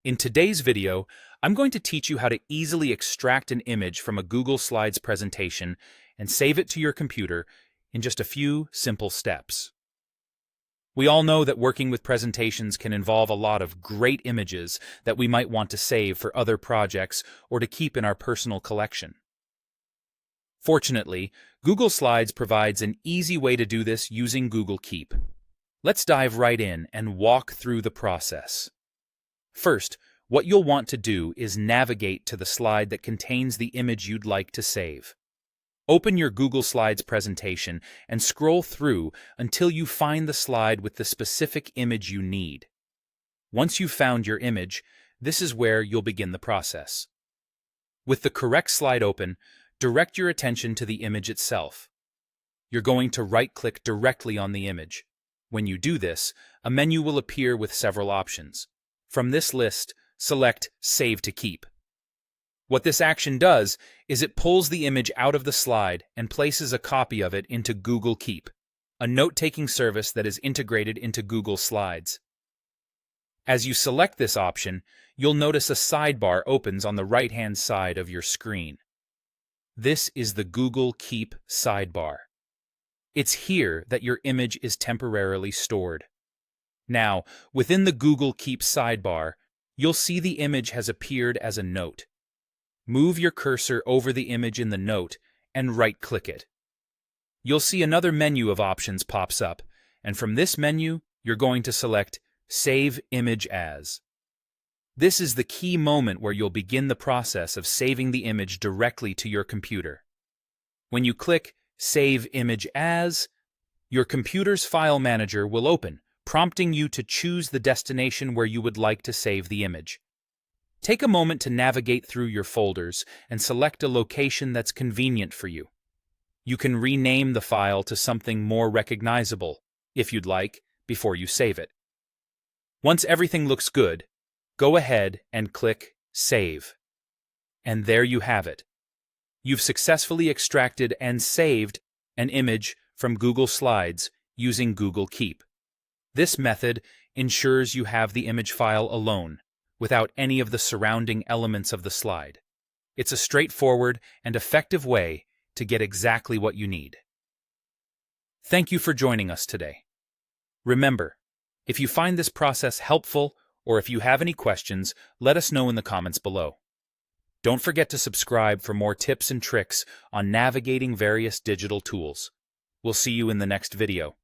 In today's video, I'm going to teach you how to easily extract an image from a Google Slides presentation and save it to your computer in just a few simple steps. We all know that working with presentations can involve a lot of great images that we might want to save for other projects or to keep in our personal collection. Fortunately, Google Slides provides an easy way to do this using Google Keep. Let's dive right in and walk through the process. First, what you'll want to do is navigate to the slide that contains the image you'd like to save. Open your Google Slides presentation and scroll through until you find the slide with the specific image you need. Once you've found your image, this is where you'll begin the process. With the correct slide open, direct your attention to the image itself. You're going to right-click directly on the image. When you do this, a menu will appear with several options. From this list, select Save to Keep. What this action does is it pulls the image out of the slide and places a copy of it into Google Keep, a note-taking service that is integrated into Google Slides. As you select this option, you'll notice a sidebar opens on the right-hand side of your screen. This is the Google Keep sidebar. It's here that your image is temporarily stored. Now, within the Google Keep sidebar, you'll see the image has appeared as a note. Move your cursor over the image in the note and right-click it. You'll see another menu of options pops up, and from this menu, you're going to select Save Image As. This is the key moment where you'll begin the process of saving the image directly to your computer. When you click Save Image As, your computer's file manager will open, prompting you to choose the destination where you would like to save the image. Take a moment to navigate through your folders and select a location that's convenient for you. You can rename the file to something more recognizable, if you'd like, before you save it. Once everything looks good, go ahead and click Save. And there you have it. You've successfully extracted and saved an image from Google Slides using Google Keep. This method ensures you have the image file alone, without any of the surrounding elements of the slide. It's a straightforward and effective way to get exactly what you need. Thank you for joining us today. Remember, if you find this process helpful or if you have any questions, let us know in the comments below. Don't forget to subscribe for more tips and tricks on navigating various digital tools. We'll see you in the next video.